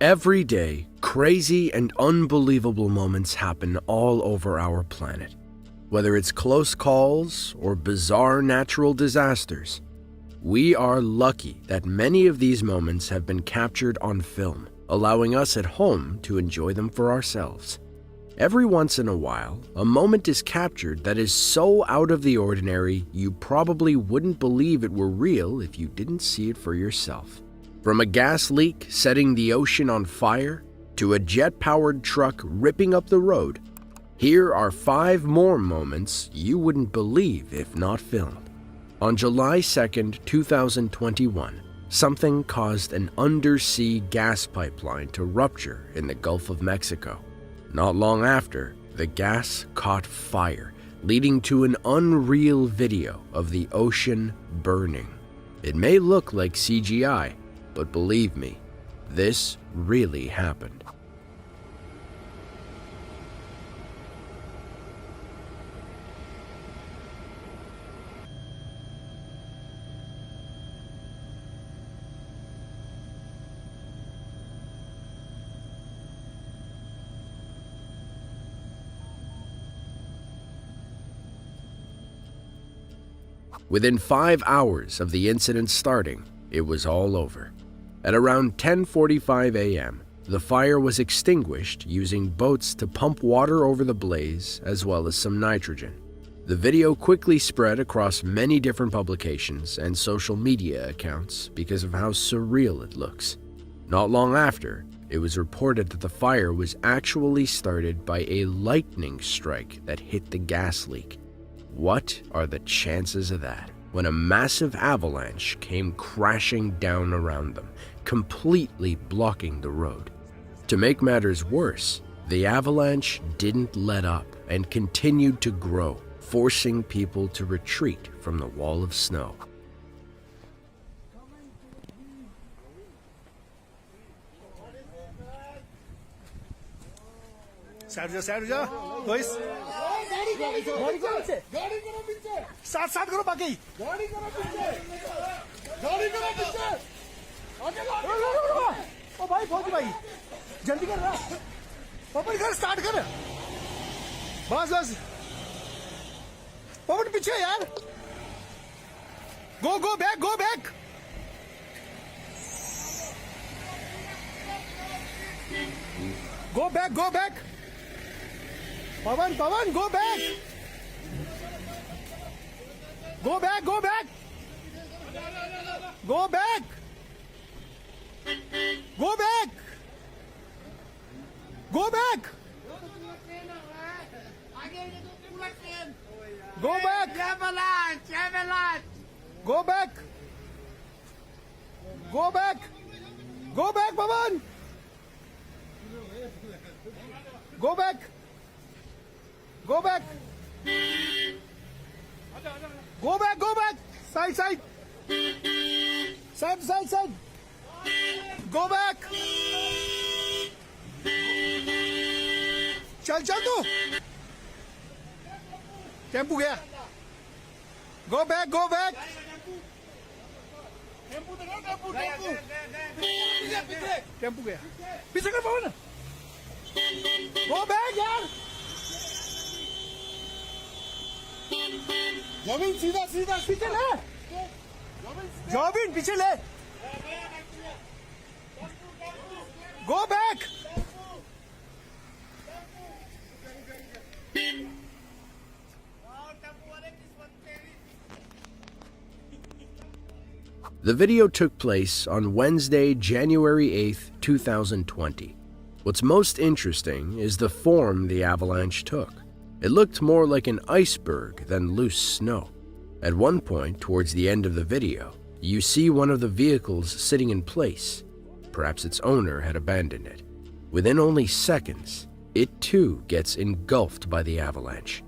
Every day, crazy and unbelievable moments happen all over our planet. Whether it's close calls or bizarre natural disasters, we are lucky that many of these moments have been captured on film, allowing us at home to enjoy them for ourselves. Every once in a while, a moment is captured that is so out of the ordinary you probably wouldn't believe it were real if you didn't see it for yourself. From a gas leak setting the ocean on fire to a jet-powered truck ripping up the road, here are 5 more moments you wouldn't believe if not filmed. On July 2nd, 2021, something caused an undersea gas pipeline to rupture in the Gulf of Mexico. Not long after, the gas caught fire, leading to an unreal video of the ocean burning. It may look like CGI, but believe me, this really happened. Within 5 hours of the incident starting, it was all over. At around 10:45 a.m., the fire was extinguished using boats to pump water over the blaze as well as some nitrogen. The video quickly spread across many different publications and social media accounts because of how surreal it looks. Not long after, it was reported that the fire was actually started by a lightning strike that hit the gas leak. What are the chances of that when a massive avalanche came crashing down around them, completely blocking the road? To make matters worse, the avalanche didn't let up and continued to grow, forcing people to retreat from the wall of snow. Side जा तो इस गाड़ी करो पीछे साथ करो बाकी गाड़ी करो पीछे आगे ओ भाई फौजी भाई जल्दी कर रहा पवन कर स्टार्ट कर बस पवन पीछे यार go back go back Pawan, go back! Go back! Go back! Go back! Go back! Go back! Avalanche! Go back! Go back, Pawan! Go back! Go back! Go back! Side! Go back! चल तू tempo गया Go back! Tempo गया पीछे कर पवन Go back यार जॉबिन सीधा पीछे ले जॉबिन पीछे ले Go back The video took place on Wednesday, January 8th, 2020. What's most interesting is the form the avalanche took. It looked more like an iceberg than loose snow. At one point, towards the end of the video, you see one of the vehicles sitting in place. Perhaps its owner had abandoned it. Within only seconds, it too gets engulfed by the avalanche.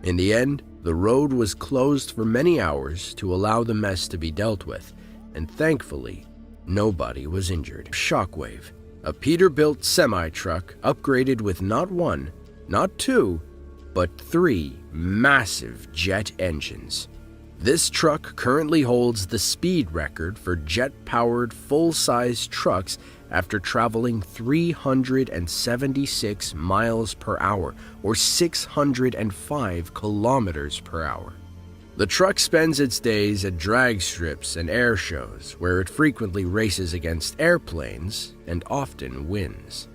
In the end, the road was closed for many hours to allow the mess to be dealt with, and thankfully, nobody was injured. Shockwave, a Peterbilt semi-truck upgraded with not 1, not 2, but 3 massive jet engines. This truck currently holds the speed record for jet-powered full-size trucks after traveling 376 miles per hour or 605 kilometers per hour. The truck spends its days at drag strips and air shows where it frequently races against airplanes and often wins.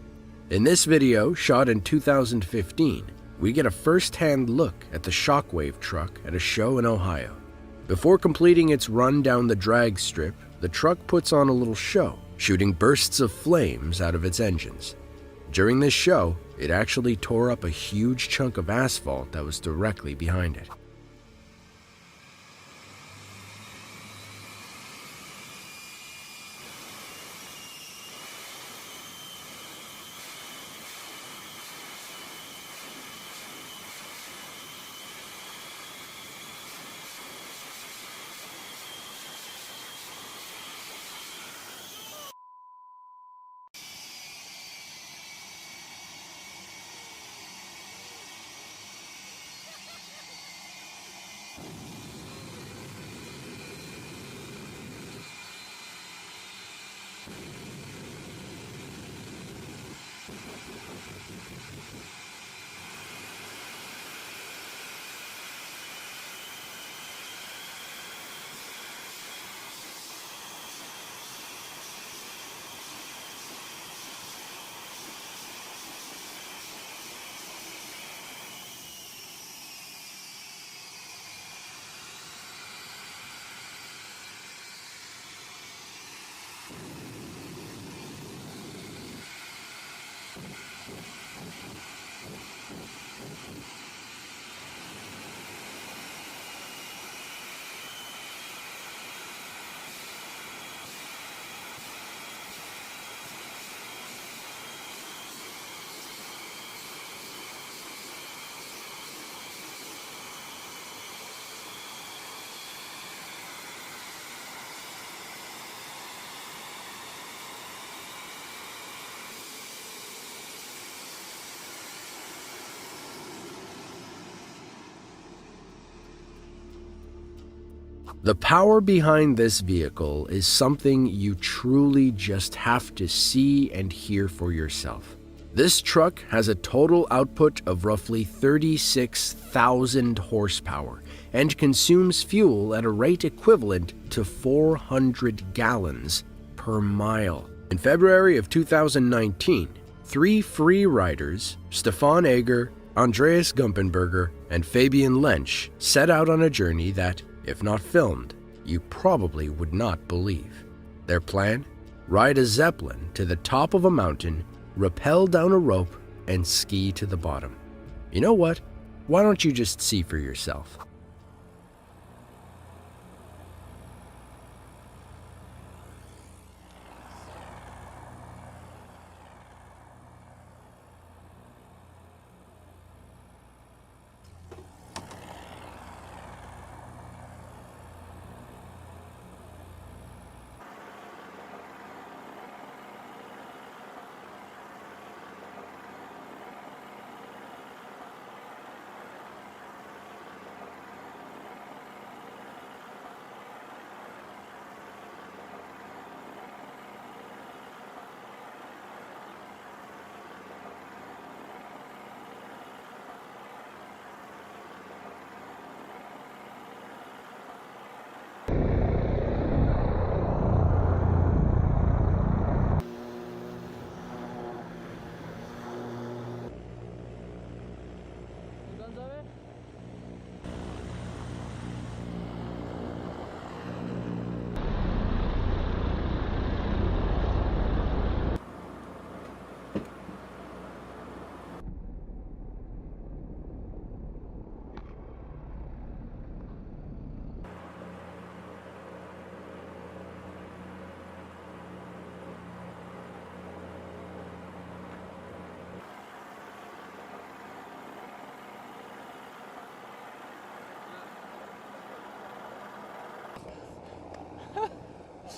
In this video, shot in 2015, we get a first-hand look at the Shockwave truck at a show in Ohio. Before completing its run down the drag strip, the truck puts on a little show, shooting bursts of flames out of its engines. During this show, it actually tore up a huge chunk of asphalt that was directly behind it. The power behind this vehicle is something you truly just have to see and hear for yourself. This truck has a total output of roughly 36,000 horsepower and consumes fuel at a rate equivalent to 400 gallons per mile. In February of 2019, 3 free riders, Stefan Eger, Andreas Gumpenberger, and Fabian Lensch, set out on a journey that, if not filmed, you probably would not believe. Their plan? Ride a Zeppelin to the top of a mountain, rappel down a rope, and ski to the bottom. You know what? Why don't you just see for yourself?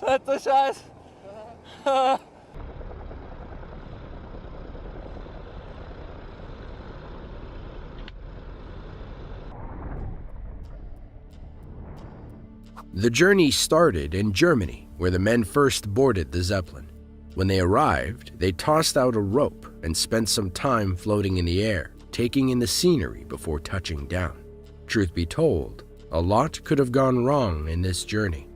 Fette Scheiß. The journey started in Germany, where the men first boarded the Zeppelin. When they arrived, they tossed out a rope and spent some time floating in the air, taking in the scenery before touching down. Truth be told, a lot could have gone wrong in this journey.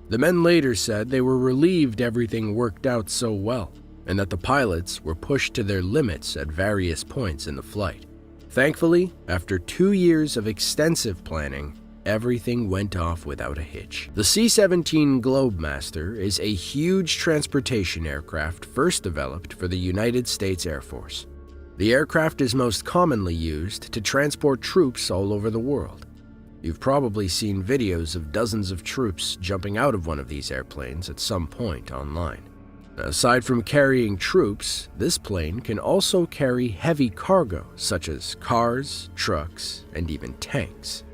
The men later said they were relieved everything worked out so well, and that the pilots were pushed to their limits at various points in the flight. Thankfully, after 2 years of extensive planning, everything went off without a hitch. The C-17 Globemaster is a huge transportation aircraft first developed for the United States Air Force. The aircraft is most commonly used to transport troops all over the world. You've probably seen videos of dozens of troops jumping out of one of these airplanes at some point online. Aside from carrying troops, this plane can also carry heavy cargo such as cars, trucks, and even tanks.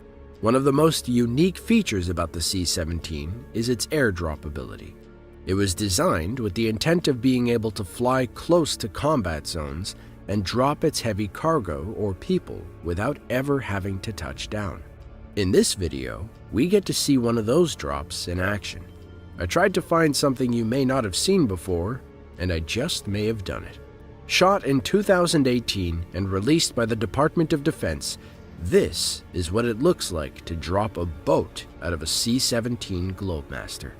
One of the most unique features about the C-17 is its airdrop ability. It was designed with the intent of being able to fly close to combat zones and drop its heavy cargo or people without ever having to touch down. In this video, we get to see one of those drops in action. I tried to find something you may not have seen before, and I just may have done it. Shot in 2018 and released by the Department of Defense, this is what it looks like to drop a boat out of a C-17 Globemaster.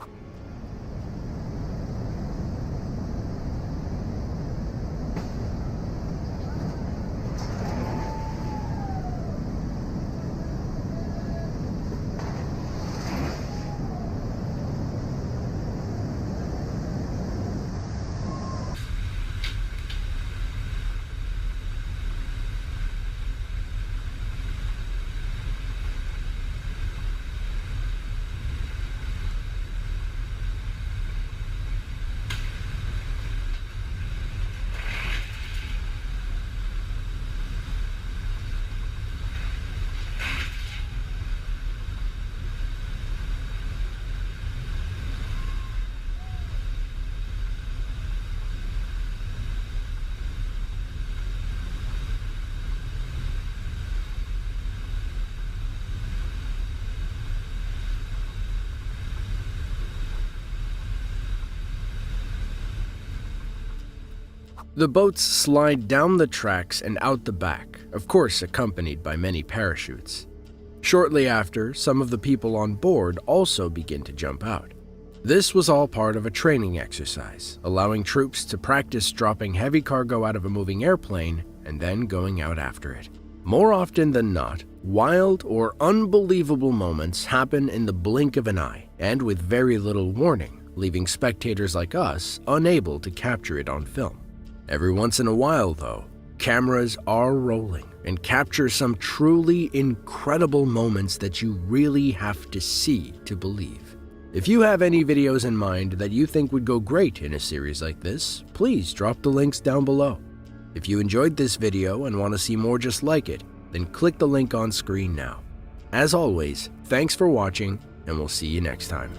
The boats slide down the tracks and out the back, of course accompanied by many parachutes. Shortly after, some of the people on board also begin to jump out. This was all part of a training exercise, allowing troops to practice dropping heavy cargo out of a moving airplane and then going out after it. More often than not, wild or unbelievable moments happen in the blink of an eye and with very little warning, leaving spectators like us unable to capture it on film. Every once in a while, though, cameras are rolling and capture some truly incredible moments that you really have to see to believe. If you have any videos in mind that you think would go great in a series like this, please drop the links down below. If you enjoyed this video and want to see more just like it, then click the link on screen now. As always, thanks for watching, and we'll see you next time.